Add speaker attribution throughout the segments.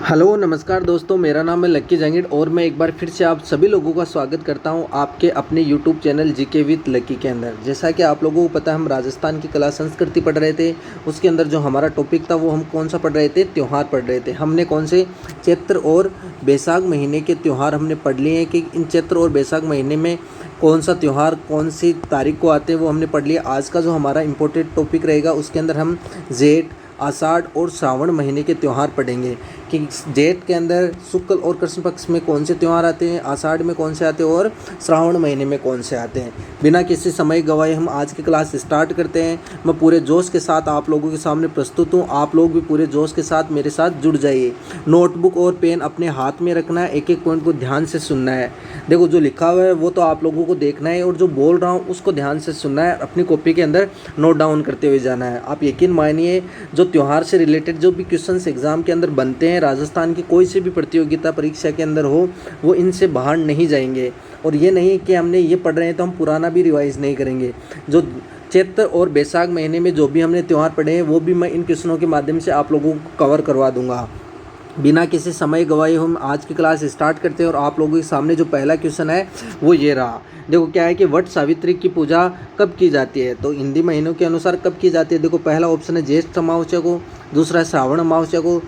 Speaker 1: Hello नमस्कार दोस्तों, मेरा नाम है लक्की जहांगीर और मैं एक बार फिर से आप सभी लोगों का स्वागत करता हूं आपके अपने यूट्यूब चैनल जीके विद लक्की के अंदर। जैसा कि आप लोगों को पता है, हम राजस्थान की कला संस्कृति पढ़ रहे थे। उसके अंदर जो हमारा टॉपिक था वो हम कौन सा पढ़ रहे थे, त्यौहार पढ़ रहे थे। हमने कौन से चैत्र और बैसाख महीने के त्यौहार हमने पढ़ लिए हैं कि इन चैत्र और बैसाख महीने में कौन सा त्यौहार कौन सी तारीख को आते हैं, वो हमने पढ़ लिया। आज का जो हमारा इम्पोर्टेंट टॉपिक रहेगा उसके अंदर हम जेठ, आषाढ़ और श्रावण महीने के त्यौहार पढ़ेंगे कि जेठ के अंदर शुक्ल और कृष्ण पक्ष में कौन से त्यौहार आते हैं, आषाढ़ में कौन से आते हैं और श्रावण महीने में कौन से आते हैं। बिना किसी समय गवाए हम आज की क्लास स्टार्ट करते हैं। मैं पूरे जोश के साथ आप लोगों के सामने प्रस्तुत हूँ। आप लोग भी पूरे जोश के साथ मेरे साथ जुड़ जाइए। नोटबुक और पेन अपने हाथ में रखना है, एक एक पॉइंट को ध्यान से सुनना है। देखो, जो लिखा हुआ है वो तो आप लोगों को देखना है और जो बोल रहा हूँ उसको ध्यान से सुनना है, अपनी कॉपी के अंदर नोट डाउन करते हुए जाना है। आप यकीन मानिए, जो त्यौहार से रिलेटेड जो भी क्वेश्चंस एग्जाम के अंदर बनते हैं, राजस्थान की कोई सी भी प्रतियोगिता परीक्षा के अंदर हो, वो इनसे बाहर नहीं जाएंगे। और ये नहीं कि हमने ये पढ़ रहे हैं तो हम पुराना भी रिवाइज नहीं करेंगे। जो चैत्र और बैसाख महीने में जो भी हमने त्यौहार पढ़े हैं वो भी मैं इन क्वेश्चनों के माध्यम से आप लोगों को कवर करवा दूंगा। बिना किसी समय गवाए हम आज की क्लास स्टार्ट करते हैं। और आप लोगों के सामने जो पहला क्वेश्चन है वो ये रहा। देखो, क्या है कि वट सावित्री की पूजा कब की जाती है, तो हिंदी महीनों के अनुसार कब की जाती है। देखो, पहला ऑप्शन है ज्येष्ठ अमावस्या को, दूसरा है श्रावण अमावस्या को,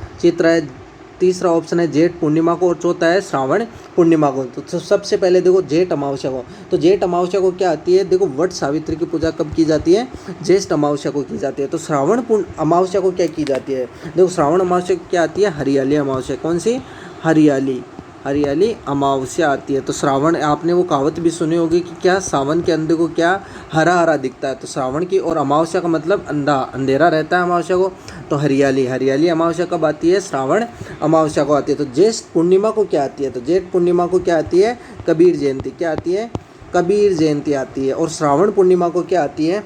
Speaker 1: तीसरा ऑप्शन है जेठ पूर्णिमा को और चौथा है श्रावण पूर्णिमा को। तो सबसे पहले देखो जेठ अमावस्या को। तो जेठ अमावस्या को क्या आती है, देखो वट सावित्री की पूजा कब की जाती है, ज्येष्ठ अमावस्या को की जाती है। तो श्रावण अमावस्या को क्या की जाती है, देखो श्रावण अमावस्या को क्या आती है, हरियाली अमावस्या। कौन सी, हरियाली अमावस्या आती है। तो श्रावण, आपने वो कहावत भी सुनी होगी कि क्या सावन के अंधे को क्या हरा हरा दिखता है। तो श्रावण की और अमावस्या का मतलब अंधेरा रहता है अमावस्या को। तो हरियाली अमावस्या कब आती है, श्रावण अमावस्या को आती है। तो ज्येष्ठ पूर्णिमा को क्या आती है, तो जेठ पूर्णिमा को क्या आती है, कबीर जयंती। क्या आती है, कबीर जयंती आती है। और श्रावण पूर्णिमा को क्या आती है,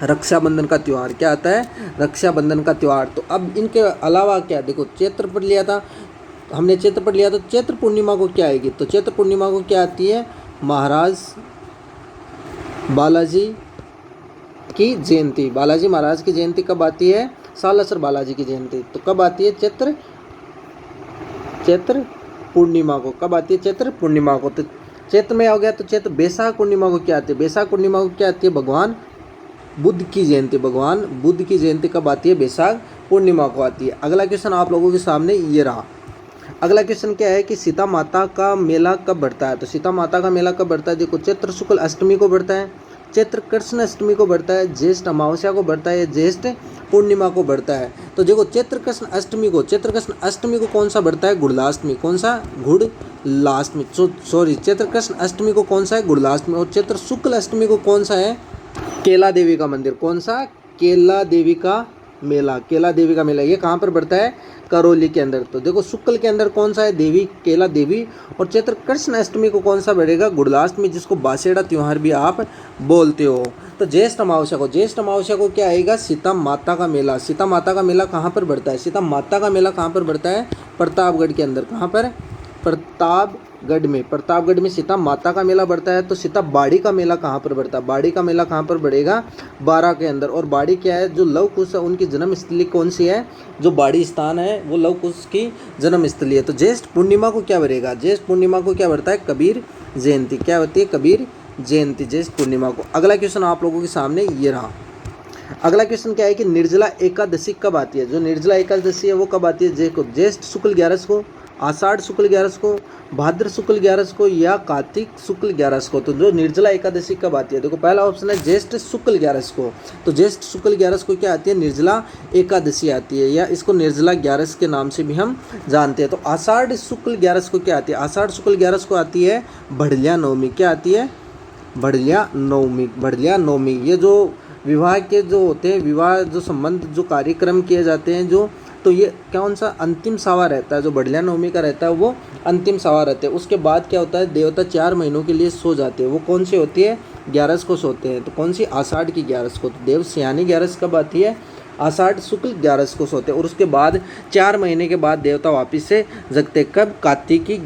Speaker 1: रक्षाबंधन का त्यौहार। क्या आता है, रक्षाबंधन का त्यौहार। तो अब इनके अलावा क्या, देखो चैत्र पढ़ लिया था हमने, चैत्र पढ़ लिया। तो चैत्र पूर्णिमा को क्या आएगी, तो चैत्र पूर्णिमा को क्या आती है, महाराज बालाजी की जयंती। बालाजी महाराज की जयंती कब आती है, सालासर बालाजी की जयंती। तो कब आती है, चैत्र पूर्णिमा को। कब आती है, चैत्र पूर्णिमा को। तो चैत्र में हो गया। तो चैत्र बैसाख पूर्णिमा को क्या आती है, बैसाख पूर्णिमा को क्या आती है, भगवान बुद्ध की जयंती। भगवान बुद्ध की जयंती कब आती है, बैसाख पूर्णिमा को आती है। अगला क्वेश्चन आप लोगों के सामने ये रहा। अगला क्वेश्चन क्या है कि सीता माता का मेला कब बढ़ता है। तो सीता माता का मेला कब बढ़ता है, देखो चैत्र शुक्ल अष्टमी को बढ़ता है, चैत्र कृष्ण अष्टमी को बढ़ता है, ज्येष्ठ अमावस्या को बढ़ता है, ज्येष्ठ पूर्णिमा को बढ़ता है। तो देखो चैत्र कृष्ण अष्टमी को कौन सा बढ़ता है, गुड़लाष्टमी। कौन सा, गुड़लाष्टमी। सॉरी, चैत्र कृष्ण अष्टमी को कौन सा है, गुड़लाष्टमी। और चैत्र शुक्ल अष्टमी को कौन सा है, केला देवी का मंदिर। कौन सा, केला देवी का मेला। केला देवी का मेला ये कहाँ पर बढ़ता है, करौली के अंदर। तो देखो शुक्ल के अंदर कौन सा है, देवी, केला देवी। और चैत्र कृष्ण अष्टमी को कौन सा बढ़ेगा, गुड़लाष्टमी, जिसको बासेड़ा त्यौहार भी आप बोलते हो। तो ज्येष्ठ अमावस्या को क्या आएगा, सीता माता का मेला। सीता माता का मेला कहाँ पर बढ़ता है, सीता माता का मेला कहाँ पर बढ़ता है, प्रतापगढ़ के अंदर। कहाँ पर, प्रतापगढ़ में सीता माता का मेला बढ़ता है। तो सीता बाड़ी का मेला कहाँ पर बढ़ता है, बाड़ी का मेला कहाँ पर बढ़ेगा, बारा के अंदर। और बाड़ी क्या है, जो लव कुश है उनकी जन्म स्थली कौन सी है, जो बाड़ी स्थान है वो लव कुश की जन्म स्थली है। तो ज्येष्ठ पूर्णिमा को क्या बढ़ेगा, ज्येष्ठ पूर्णिमा को क्या बढ़ता है, कबीर जयंती। क्या होती है, कबीर जयंती, ज्येष्ठ पूर्णिमा को। अगला क्वेश्चन आप लोगों के सामने ये रहा। अगला क्वेश्चन क्या है कि निर्जला एकादशी कब आती है। जो निर्जला एकादशी है वो कब आती है, ज्येष्ठ शुक्ल 11 को, आषाढ़ शुक्ल 11 को, भाद्र शुक्ल 11 को या कार्तिक शुक्ल 11 को। तो जो निर्जला एकादशी कब आती है, देखो पहला ऑप्शन है ज्येष्ठ शुक्ल 11 को। तो ज्येष्ठ शुक्ल 11 को क्या आती है, निर्जला एकादशी आती है, या इसको निर्जला 11 के नाम से भी हम जानते हैं। तो आषाढ़ शुक्ल 11 को क्या आती है, आषाढ़ शुक्ल 11 को आती है बढ़िया नवमी। क्या आती है, बढ़िया नवमी। ये जो विवाह के जो होते हैं, विवाह जो संबंध जो कार्यक्रम किए जाते हैं, जो तो ये कौन सा अंतिम सावा रहता है, जो बढ़िया नवमी का रहता है वो अंतिम सावा रहता है। उसके बाद क्या होता है, देवता 4 महीनों के लिए सो जाते हैं। वो कौन सी होती है, 11 को सोते हैं। तो कौन सी, आषाढ़ की 11 को। तो देव सियानी 11 कब आती है, आषाढ़ शुक्ल 11 को सोते हैं। और उसके बाद 4 महीने के बाद देवता वापिस से जगते कब, कार्तिकी,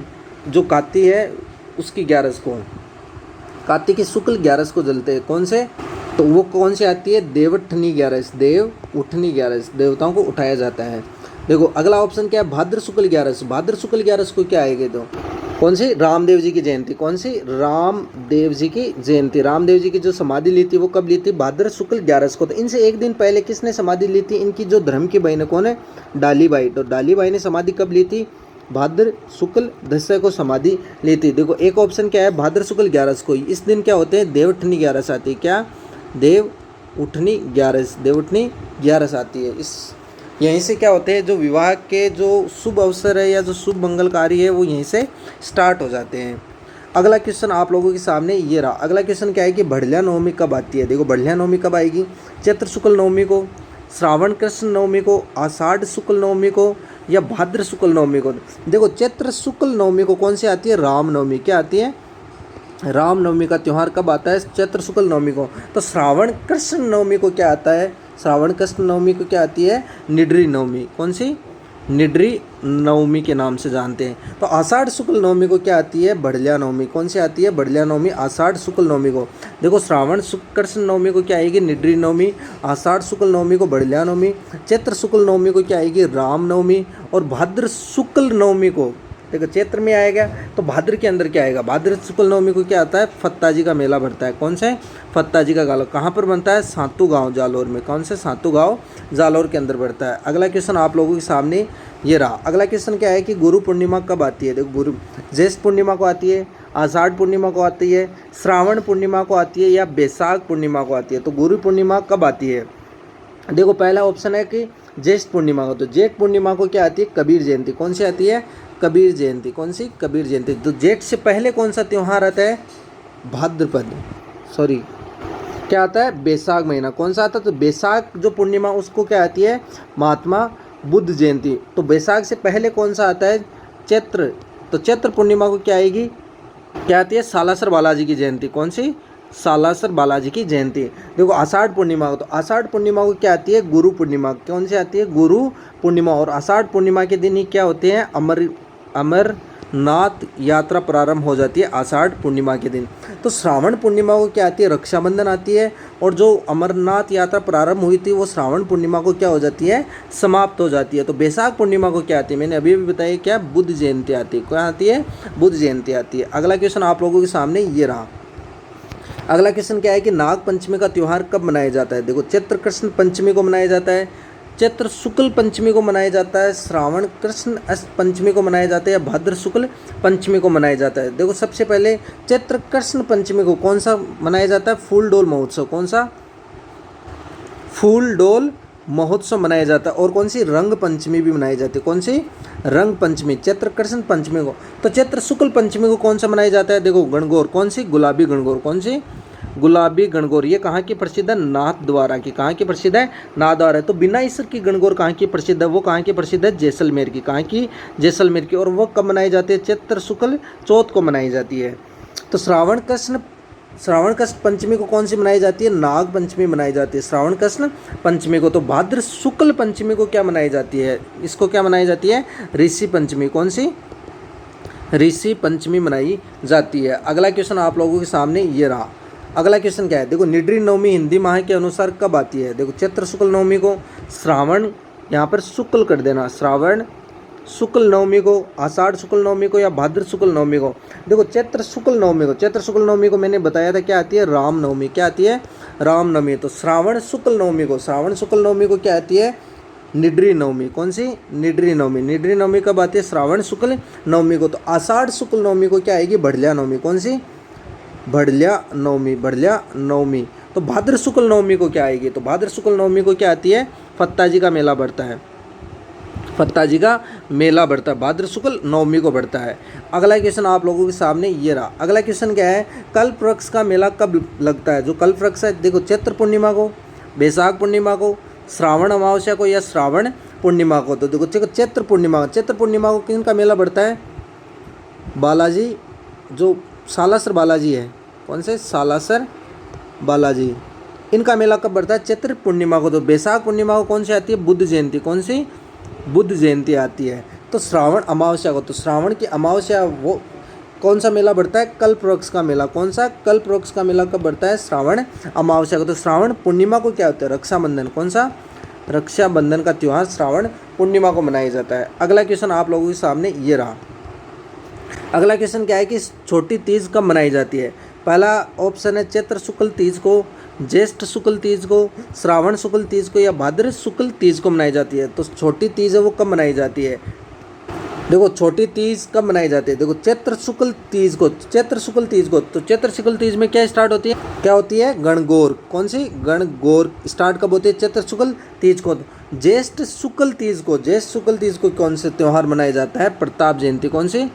Speaker 1: जो कार्तिक है उसकी 11 को, कार्तिक की शुक्ल 11 को जलते हैं। कौन से, तो वो कौन सी आती है, देवउठनी 11, देवउठनी 11, देवताओं को उठाया जाता है। देखो अगला ऑप्शन क्या है, भाद्र शुक्ल 11। भाद्र शुक्ल 11 को क्या आएगी, तो कौन सी, रामदेव जी की जयंती। कौन सी, रामदेव जी की जयंती। रामदेव जी की जो समाधि ली थी वो कब ली थी, भाद्र शुक्ल 11 को। तो इनसे एक दिन पहले किसने समाधि ली थी, इनकी जो धर्म की बहन है कौन है, डालीबाई। तो डालीबाई ने समाधि कब ली थी, भाद्र शुक्ल 10 को समाधि ली थी। देखो एक ऑप्शन क्या है, भाद्र शुक्ल 11 को। इस दिन क्या होते हैं, देवउठनी 11 आती है। क्या, देवउठनी 11, देवउठनी 11 आती है। इस यहीं से क्या होते हैं, जो विवाह के जो शुभ अवसर है या जो शुभ मंगल कार्य है वो यहीं से स्टार्ट हो जाते हैं। अगला क्वेश्चन आप लोगों के सामने ये रहा। अगला क्वेश्चन क्या है कि बढ़िया नवमी कब आती है। देखो बढ़िया नवमी कब आएगी, चैत्र शुक्ल नवमी को, श्रावण कृष्ण नवमी को, आषाढ़ शुक्ल नवमी को, या भाद्र शुक्ल नवमी को। देखो चैत्र शुक्ल नवमी को कौन सी आती है, राम नवमी। क्या आती है, राम नवमी का त्यौहार कब आता है, चैत्र शुक्ल नवमी को। तो श्रावण कृष्ण नवमी को क्या आता है, श्रावण कृष्ण नवमी को क्या आती है, निड्री नवमी। कौन सी, निड्री नवमी के नाम से जानते हैं। तो आषाढ़ शुक्ल नवमी को क्या आती है, बढ़िया नवमी। कौन सी आती है, बढ़िया नवमी, आषाढ़ शुक्ल नवमी को। देखो श्रावण कृष्ण नवमी को क्या आएगी, निड्री नवमी। आषाढ़ शुक्ल नवमी को बढ़िया नवमी। चैत्र शुक्ल नवमी को क्या आएगी, राम नवमी। और भाद्र शुक्ल नवमी को, देखो चैत्र में आएगा तो भाद्र के अंदर क्या आएगा, भाद्र शुक्ल नवमी को क्या आता है, फत्ता जी का मेला भरता है। कौन से, फत्ता जी का गाला कहाँ पर बनता है, सातू गांव जालौर में। कौन से, सातू गांव जालौर के अंदर बढ़ता है। अगला क्वेश्चन आप लोगों के सामने ये रहा। अगला क्वेश्चन क्या है कि गुरु पूर्णिमा कब आती है। देखो गुरु ज्येष्ठ पूर्णिमा को आती है, आषाढ़ पूर्णिमा को आती है, श्रावण पूर्णिमा को आती है, या बैसाख पूर्णिमा को आती है। तो गुरु पूर्णिमा कब आती है। देखो पहला ऑप्शन है कि ज्येष्ठ पूर्णिमा को। तो जेठ पूर्णिमा को क्या आती है, कबीर जयंती। कौन सी आती है, कबीर जयंती। कौन सी, कबीर जयंती। तो जेठ से पहले कौन सा त्यौहार आता है, भाद्रपद, सॉरी क्या आता है, बैसाख महीना। कौन सा आता है, तो बैसाख जो पूर्णिमा उसको क्या आती है, महात्मा बुद्ध जयंती। तो बैसाख से पहले कौन सा आता है, चैत्र। तो चैत्र पूर्णिमा को क्या आएगी, क्या आती है, सालासर बालाजी की जयंती। कौन सी, सालासर बालाजी की जयंती। देखो आषाढ़ पूर्णिमा को, तो आषाढ़ पूर्णिमा को क्या आती है, गुरु पूर्णिमा। कौन सी आती है, गुरु पूर्णिमा। और आषाढ़ पूर्णिमा के दिन ही क्या होते हैं, अमरनाथ यात्रा प्रारंभ हो जाती है आषाढ़ पूर्णिमा के दिन। तो श्रावण पूर्णिमा को क्या आती है, रक्षाबंधन आती है। और जो अमरनाथ यात्रा प्रारंभ हुई थी वो श्रावण पूर्णिमा को क्या हो जाती है, समाप्त हो जाती है। तो बैसाख पूर्णिमा को क्या आती है, मैंने अभी भी बताया, क्या, बुद्ध जयंती आती है। क्या आती है, बुद्ध जयंती आती है। अगला क्वेश्चन आप लोगों के सामने ये रहा। अगला क्वेश्चन क्या है कि नाग पंचमी का त्यौहार कब मनाया जाता है। देखो चैत्र कृष्ण पंचमी को मनाया जाता है, चैत्र शुक्ल पंचमी को मनाया जाता है, श्रावण कृष्ण पंचमी को मनाया जाता है, या भाद्र शुक्ल पंचमी को मनाया जाता है। देखो सबसे पहले चैत्र कृष्ण पंचमी को कौन सा मनाया जाता है, फूल डोल महोत्सव। कौन सा, फूल डोल महोत्सव मनाया जाता है। और कौन सी, रंग पंचमी भी मनाई जाती है। कौन सी, रंग पंचमी, चैत्र कृष्ण पंचमी को। तो चैत्र शुक्ल पंचमी को कौन सा मनाया जाता है, देखो गणगौर। कौन सी, गुलाबी गणगौर। कौन सी, गुलाबी गणगौर। ये कहाँ की प्रसिद्ध है, नाथ द्वारा की। कहाँ की प्रसिद्ध है, नाथ द्वारा। तो बिना ईश्वर की गणगौर कहाँ की प्रसिद्ध है, वो कहाँ की प्रसिद्ध है, जैसलमेर की। कहाँ की, जैसलमेर की। और वो कब मनाई जाती है, चैत्र शुक्ल चौथ को मनाई जाती है। तो श्रावण कृष्ण पंचमी को कौन सी मनाई जाती है, नाग पंचमी मनाई जाती है श्रावण कृष्ण पंचमी को। तो भाद्र शुक्ल पंचमी को क्या मनाई जाती है, इसको क्या मनाई जाती है, ऋषि पंचमी। कौन सी, ऋषि पंचमी मनाई जाती है। अगला क्वेश्चन आप लोगों के सामने ये रहा। अगला क्वेश्चन क्या है, देखो निड्री नवमी हिंदी माह के अनुसार कब आती है। देखो चैत्र शुक्ल नवमी को, श्रावण यहाँ पर शुक्ल कर देना, श्रावण शुक्ल नवमी को, आषाढ़ शुक्ल नवमी को, या भाद्र शुक्ल नवमी को। देखो चैत्र शुक्ल नवमी को, चैत्र शुक्ल नवमी को मैंने बताया था क्या आती है, राम नवमी। क्या आती है, राम नवमी। तो श्रावण शुक्ल नवमी को, श्रावण शुक्ल नवमी को क्या आती है, निड्री नवमी। कौन सी, निड्री नवमी। निड्री नवमी कब आती है, श्रावण शुक्ल नवमी को। तो आषाढ़ शुक्ल नवमी को क्या आएगी, बढ़िया नवमी। कौन सी, बढ़िया नवमी, बढ़िया नवमी। तो भाद्र शुक्ल नवमी को क्या आएगी, तो भाद्र शुक्ल नवमी को क्या आती है, फत्ता जी का मेला बढ़ता है। फत्ता जी का मेला बढ़ता है, भाद्र शुक्ल नवमी को बढ़ता है। अगला क्वेश्चन आप लोगों के सामने ये रहा। अगला क्वेश्चन क्या है, कल्प वृक्ष का मेला कब लगता है। जो कल्प वृक्ष है, देखो चैत्र पूर्णिमा को, बैसाख पूर्णिमा को, श्रावण अमावस्या को, या श्रावण पूर्णिमा को। तो देखो चैत्र पूर्णिमा, चैत्र पूर्णिमा को किन का मेला बढ़ता है, बालाजी, जो सालासर बालाजी है। कौन से, सालासर बालाजी, इनका मेला कब बढ़ता है, चैत्र पूर्णिमा को। तो बैसाख पूर्णिमा को कौन सी आती है, बुद्ध जयंती। कौन सी, बुद्ध जयंती आती है। तो श्रावण अमावस्या को, तो श्रावण की अमावस्या वो कौन सा मेला बढ़ता है, कल्प वृक्ष का मेला। कौन सा, कल्प वृक्ष का मेला कब बढ़ता है, श्रावण अमावस्या को। तो श्रावण पूर्णिमा को क्या होता है, रक्षाबंधन। कौन सा, रक्षाबंधन का त्यौहार श्रावण पूर्णिमा को मनाया जाता है। अगला क्वेश्चन आप लोगों के सामने ये रहा। अगला क्वेश्चन क्या है कि छोटी तीज कब मनाई जाती है। पहला ऑप्शन है चैत्र शुक्ल तीज को, ज्येष्ठ शुक्ल तीज को, श्रावण शुक्ल तीज को या भाद्र शुक्ल तीज को मनाई जाती है। तो छोटी तीज है वो कब मनाई जाती है। देखो छोटी तीज कब मनाई जाती है, देखो चैत्र शुक्ल तीज को, चैत्र शुक्ल तीज को। तो चैत्र शुक्ल तीज में क्या स्टार्ट होती है, क्या होती है, गणगौर। कौन सी, गणगौर स्टार्ट कब होती है, चैत्र शुक्ल तीज को। ज्येष्ठ शुक्ल तीज को, ज्येष्ठ शुक्ल तीज को कौन से त्यौहार मनाया जाता है, प्रताप जयंती। कौन सी,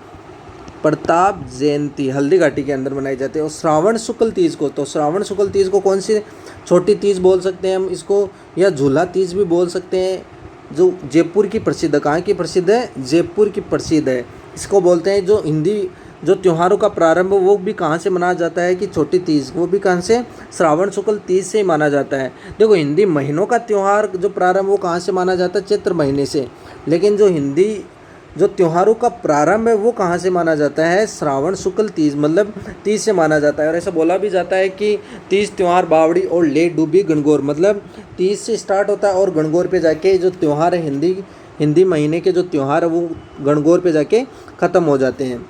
Speaker 1: प्रताप जयंती हल्दी घाटी के अंदर मनाई जाती है। और श्रावण शुक्ल तीज को, तो श्रावण शुक्ल तीज को कौन सी छोटी तीज बोल सकते हैं हम इसको, या झूला तीज भी बोल सकते हैं, जो जयपुर की प्रसिद्ध है। कहाँ की प्रसिद्ध है, जयपुर की प्रसिद्ध है। इसको बोलते हैं जो हिंदी जो त्योहारों का प्रारंभ वो भी कहाँ से मनाया जाता है कि छोटी तीज, वो भी कहाँ से, श्रावण शुक्ल तीज से ही माना जाता है। देखो हिंदी महीनों का त्यौहार जो प्रारंभ वो कहाँ से माना जाता है, चैत्र महीने से। लेकिन जो हिंदी जो त्योहारों का प्रारंभ है वो कहाँ से माना जाता है, श्रावण शुक्ल तीज, मतलब तीज से माना जाता है। और ऐसा बोला भी जाता है कि तीज त्यौहार बावड़ी और ले डूबी गणगौर, मतलब तीज से स्टार्ट होता है और गणगौर पे जाके जो त्यौहार है हिंदी महीने के जो त्यौहार है वो गणगौर पे जाके ख़त्म हो जाते हैं।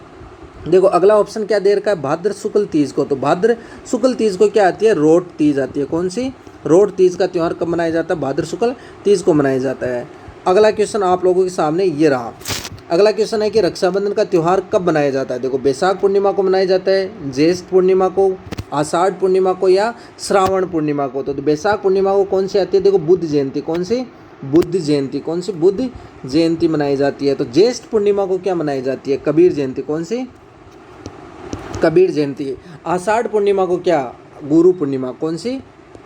Speaker 1: देखो अगला ऑप्शन क्या दे रखा है, भाद्र शुक्ल तीज को। तो भाद्र शुक्ल तीज को क्या आती है, रोट तीज आती है। कौन सी, रोट तीज का त्यौहार कब मनाया जाता है, भाद्र शुक्ल तीज को मनाया जाता है। अगला क्वेश्चन आप लोगों के सामने ये रहा। अगला क्वेश्चन है कि रक्षाबंधन का त्यौहार कब मनाया जाता है। देखो बैसाख पूर्णिमा को मनाया जाता है, ज्येष्ठ पूर्णिमा को, आषाढ़ पूर्णिमा को या श्रावण पूर्णिमा को। तो बैसाख पूर्णिमा को कौन सी आती है, देखो बुद्ध जयंती। कौन सी, बुद्ध जयंती। कौन सी, बुद्ध जयंती मनाई जाती है। तो ज्येष्ठ पूर्णिमा को क्या मनाई जाती है, कबीर जयंती। कौन सी, कबीर जयंती। आषाढ़ पूर्णिमा को क्या, गुरु पूर्णिमा। कौन सी,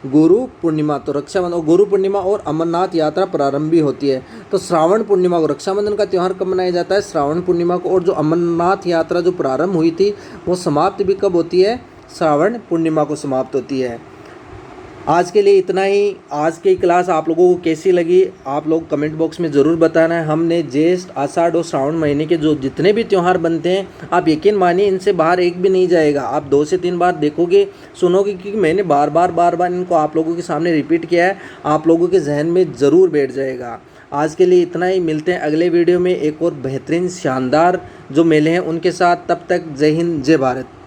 Speaker 1: गुरु पूर्णिमा। तो रक्षाबंधन, गुरु पूर्णिमा और अमरनाथ यात्रा प्रारंभ भी होती है। तो श्रावण पूर्णिमा को, रक्षाबंधन का त्यौहार कब मनाया जाता है, श्रावण पूर्णिमा को। और जो अमरनाथ यात्रा जो प्रारंभ हुई थी वो समाप्त भी कब होती है, श्रावण पूर्णिमा को समाप्त होती है। आज के लिए इतना ही। आज की क्लास आप लोगों को कैसी लगी आप लोग कमेंट बॉक्स में ज़रूर बताना है। हमने ज्येष्ठ, आषाढ़ और श्रावण महीने के जो जितने भी त्यौहार बनते हैं आप यकीन मानिए इनसे बाहर एक भी नहीं जाएगा। आप 2 से 3 बार देखोगे, सुनोगे, क्योंकि मैंने बार बार इनको आप लोगों के सामने रिपीट किया है, आप लोगों के जहन में ज़रूर बैठ जाएगा। आज के लिए इतना ही। मिलते हैं अगले वीडियो में एक और बेहतरीन शानदार जो मेले हैं उनके साथ। तब तक जय हिंद, जय भारत।